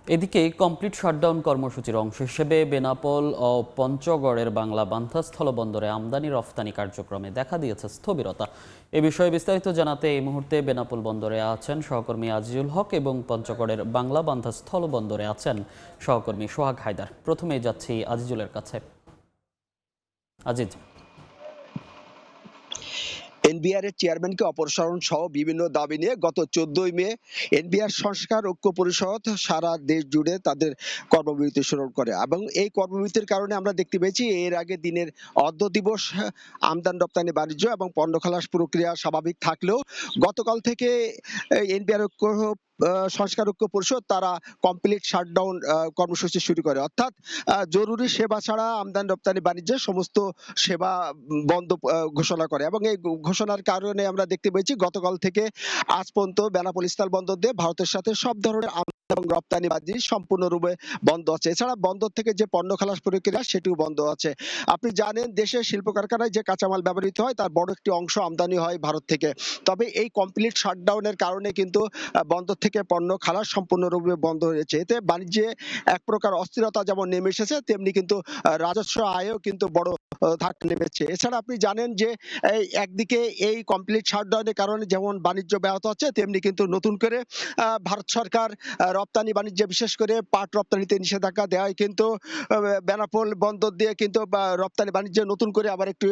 এদিকে complete shutdown কর্মসূচির অংশ হিসেবে বেনাপোল ও পঞ্চগড়ের বাংলা বান্ধা স্থলবন্দরে আমদানি রফতানি কার্যক্রমে দেখা দিয়েছে স্থবিরতা। এ বিষয়ে বিস্তারিত জানাতে এই মুহূর্তে বেনাপোল বন্দরে আছেন সহকর্মী আজিজুল হক এবং পঞ্চগড়ের বাংলা বান্ধা স্থলবন্দরে আছেন সহকর্মী সোহাগ হায়দার। প্রথমেই যাচ্ছি আজিজুলের কাছে। আজিজ, এনবিআর এর চেয়ারম্যানকে অপসারণ সহ বিভিন্ন দাবি নিয়ে গত 14 মে এনবিআর সংস্কার ঐক্য পরিষদ সারা দেশ জুড়ে তাদের কর্মবিরতি শুরু করে এবং এই কর্মবিরতির কারণে আমরা দেখতে পেয়েছি এর আগে দিনের অর্ধ দিবস আমদানি রপ্তানি বাণিজ্য এবং পণ্য খালাস প্রক্রিয়া স্বাভাবিক থাকলেও গতকাল থেকে এনবিআর ঐক্য সংস্কার ঐক্য পরিষদ তারা কমপ্লিট শাটডাউন কর্মসূচি শুরু করে, অর্থাৎ জরুরি সেবা ছাড়া আমদানি রপ্তানি বাণিজ্যের সমস্ত সেবা বন্ধ ঘোষণা করে এবং এই ঘোষণার কারণে আমরা দেখতে পেয়েছি গতকাল থেকে আজ পর্যন্ত বেনাপোল স্থল বন্দর দিয়ে ভারতের সাথে সব ধরনের আমদানি এবং রপ্তানি বাণিজ্য সম্পূর্ণরূপে বন্ধ আছে। এছাড়া বন্দর থেকে যে পণ্য খালাস প্রক্রিয়া সেটিও বন্ধ আছে। আপনি জানেন দেশের শিল্প কারখানায় যে কাঁচামাল ব্যবহৃত হয় তার বড় একটি অংশ আমদানি হয় ভারত থেকে। তবে এই কমপ্লিট শাটডাউনের কারণে কিন্তু বন্দর থেকে পণ্য খালাস সম্পূর্ণরূপে বন্ধ হয়েছে। এতে বাণিজ্যে এক প্রকার অস্থিরতা যেমন নেমে এসেছে, তেমনি কিন্তু রাজস্ব আয়েও কিন্তু বড় ধাক্কা নেমেছে। এছাড়া আপনি জানেন যে একদিকে এই কমপ্লিট শাটডাউনের কারণে যেমন বাণিজ্য ব্যাহত হচ্ছে, তেমনি কিন্তু নতুন করে ভারত সরকার রপ্তানি বাণিজ্যে বিশেষ করে পাট রপ্তানিতে নিষেধাজ্ঞা দেওয়ায় কিন্তু বেনাপোল বন্দর দিয়ে কিন্তু রপ্তানি বাণিজ্যে নতুন করে আবার একটু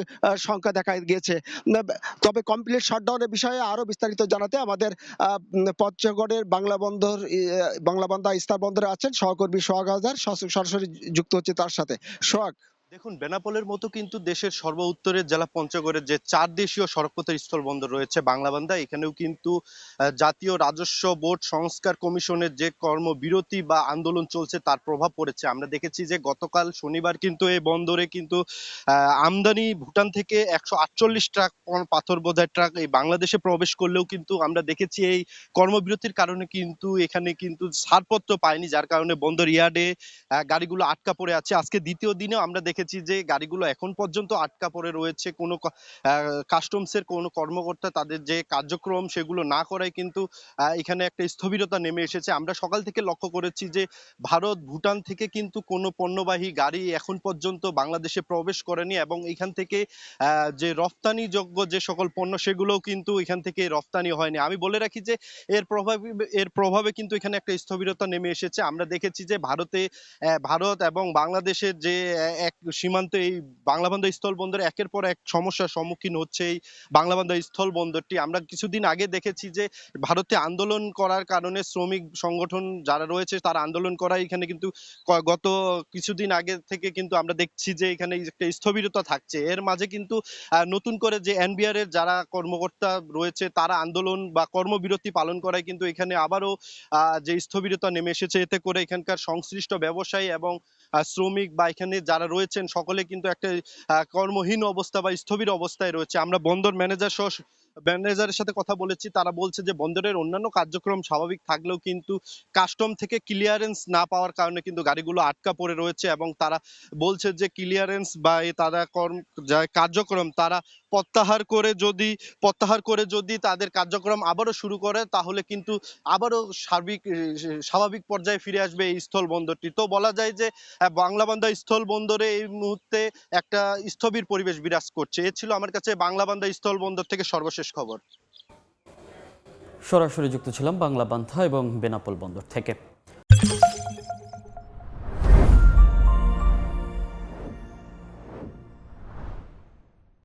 সংখ্যা দেখা গিয়েছে। তবে কমপ্লিট শাটডাউনের বিষয়ে আরো বিস্তারিত জানাতে আমাদের পঞ্চগড়ের বাংলা বান্ধা স্থল বন্দরে আছেন সহকর্মী সোহাগ হায়দার, সরাসরি যুক্ত হচ্ছে তার সাথে। সোহাগ, দেখুন, বেনাপোলের মতো কিন্তু দেশের সর্ব উত্তরের জেলা পঞ্চগড়ের যে 4 দেশীয় সড়কপথের স্থল বন্দর রয়েছে বাংলাবান্ধা, এখানেও কিন্তু জাতীয় রাজস্ব বোর্ড সংস্কার কমিশনের যে কর্মবিরতি বা আন্দোলন চলছে তার প্রভাব পড়েছে। আমরা দেখেছি যে গতকাল শনিবার কিন্তু এই বন্দরে কিন্তু আমদানি ভুটান থেকে 148 ট্রাক পাথর বোঝাই ট্রাক এই বাংলাদেশে প্রবেশ করলেও কিন্তু আমরা দেখেছি এই কর্মবিরতির কারণে কিন্তু এখানে কিন্তু ছাড়পত্র পায়নি, যার কারণে বন্দর ইয়ার্ডে গাড়িগুলো আটকা পড়ে আছে। আজকে দ্বিতীয় দিনেও আমরা দেখেছি যে গাড়িগুলো এখন পর্যন্ত আটকা পড়ে রয়েছে। কোনো কাস্টমসের কোনো কর্মকর্তা তাদের যে কার্যক্রম সেগুলো না করায় কিন্তু এখানে একটা স্থবিরতা নেমে এসেছে। আমরা সকাল থেকে লক্ষ্য করেছি যে ভারত ভুটান থেকে কিন্তু কোনো পণ্যবাহী গাড়ি এখন পর্যন্ত বাংলাদেশে প্রবেশ করেনি এবং এখান থেকে যে রফতানিযোগ্য যে সকল পণ্য সেগুলোও কিন্তু এখান থেকে রফতানি হয়নি। আমি বলে রাখি যে এর প্রভাবে কিন্তু এখানে একটা স্থবিরতা নেমে এসেছে। আমরা দেখেছি যে ভারত এবং বাংলাদেশের যে এক সীমান্ত, এই বাংলাবান্ধা স্থল বন্দরে একের পর এক সমস্যার সম্মুখীন হচ্ছে এই বাংলাবান্ধা স্থল বন্দরটি। আমরা কিছুদিন আগে দেখেছি যে ভারতে আন্দোলন করার কারণে শ্রমিক সংগঠন যারা রয়েছে তারা আন্দোলন করায় এখানে কিন্তু গত কিছুদিন আগে থেকে কিন্তু আমরা দেখছি যে এখানে একটা স্থবিরতা থাকছে। এর মাঝে কিন্তু নতুন করে যে এনবিআর এর যারা কর্মকর্তা রয়েছে তারা আন্দোলন বা কর্মবিরতি পালন করায় কিন্তু এখানে আবারও যে স্থবিরতা নেমে এসেছে। এতে করে এখানকার সংশ্লিষ্ট ব্যবসায়ী এবং শ্রমিক বা এখানে যারা রয়েছেন সকলে কিন্তু একটা কর্মহীন অবস্থা বা স্থবির অবস্থায় রয়েছে। আমরা বন্দর ম্যানেজারের সাথে কথা বলেছি, তারা বলছে যে বন্দরের অন্যান্য কার্যক্রম স্বাভাবিক থাকলেও কিন্তু কাস্টম থেকে ক্লিয়ারেন্স না পাওয়ার কারণে কিন্তু গাড়িগুলো আটকা পড়ে রয়েছে এবং তারা বলছে যে ক্লিয়ারেন্স বা তারা কার্যক্রম তারা প্রত্যাহার করে যদি তাদের কার্যক্রম আবারও শুরু করে তাহলে কিন্তু আবারও স্বাভাবিক পর্যায়ে ফিরে আসবে এই স্থল বন্দরটি। তো বলা যায় যে বাংলাবান্ধা স্থল বন্দরে এই মুহূর্তে একটা স্থবির পরিবেশ বিরাজ করছে। এ ছিল আমার কাছে বাংলাবান্ধা স্থল বন্দর থেকে সর্বশেষ খবর। সরাসরি যুক্ত ছিলাম বাংলা বান্ধা এবং বেনাপোল বন্দর থেকে।